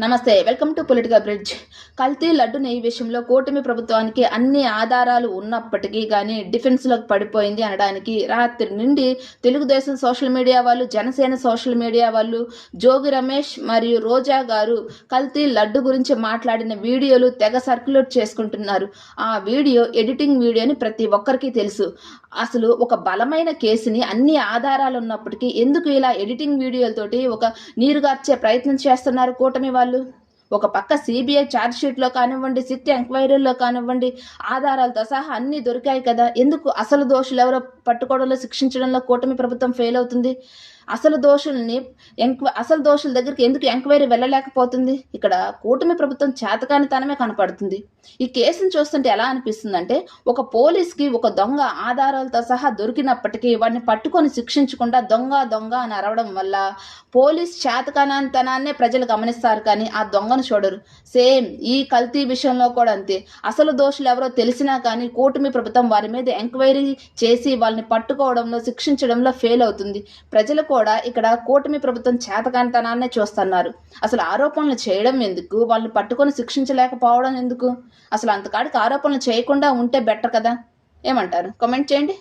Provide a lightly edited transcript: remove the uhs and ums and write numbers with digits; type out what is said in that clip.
నమస్తే, welcome to political bridge. కల్తీ లడ్డు నెయ్యి విషయంలో కూటమి ప్రభుత్వానికి అన్ని ఆధారాలు ఉన్నప్పటికీ కానీ డిఫెన్స్లోకి పడిపోయింది అనడానికి రాత్రి నుండి తెలుగుదేశం సోషల్ మీడియా వాళ్ళు, జనసేన సోషల్ మీడియా వాళ్ళు, జోగి రమేష్ మరియు రోజా గారు కల్తీ లడ్డు గురించి మాట్లాడిన వీడియోలు తెగ సర్క్యులేట్ చేసుకుంటున్నారు. ఆ వీడియో ఎడిటింగ్ వీడియోని ప్రతి ఒక్కరికి తెలుసు. అసలు ఒక బలమైన కేసుని అన్ని ఆధారాలు ఉన్నప్పటికీ ఎందుకు ఇలా ఎడిటింగ్ వీడియోలతోటి ఒక నీరుగార్చే ప్రయత్నం చేస్తున్నారు కూటమి వాళ్ళు? ఒక పక్క సిబిఐ ఛార్జ్షీట్లో కానివ్వండి, సిట్ ఎంక్వైరీల్లో కానివ్వండి, ఆధారాలతో సహా అన్నీ దొరికాయి కదా, ఎందుకు అసలు దోషులు ఎవరో పట్టుకోవడంలో, శిక్షించడంలో కూటమి ప్రభుత్వం ఫెయిల్ అవుతుంది? అసలు దోషుల దగ్గరికి ఎందుకు ఎంక్వైరీ వెళ్ళలేకపోతుంది? ఇక్కడ కూటమి ప్రభుత్వం చేతకానితనమే కనపడుతుంది. ఈ కేసును చూస్తుంటే ఎలా అనిపిస్తుందంటే, ఒక పోలీస్కి ఒక దొంగ ఆధారాలతో సహా దొరికినప్పటికీ వాడిని పట్టుకొని శిక్షించకుండా దొంగ దొంగ అని అరవడం వల్ల పోలీస్ చేతకానితనాన్నే ప్రజలు గమనిస్తారు, కానీ ఆ దొంగను చూడరు. సేమ్ ఈ కల్తీ విషయంలో కూడా అంతే. అసలు దోషులు ఎవరో తెలిసినా కానీ కూటమి ప్రభుత్వం వారి మీద ఎంక్వైరీ చేసి వాళ్ళని పట్టుకోవడంలో, శిక్షించడంలో ఫెయిల్ అవుతుంది. ప్రజలు కూడా ఇక్కడ కూటమి ప్రభుత్వం చేతకానితనాన్నే చూస్తున్నారు. అసలు ఆరోపణలు చేయడం ఎందుకు, వాళ్ళని పట్టుకొని శిక్షించలేకపోవడం ఎందుకు? అసలు అంతకాడికి ఆరోపణలు చేయకుండా ఉంటే బెటర్ కదా. ఏమంటారు? కామెంట్ చేయండి.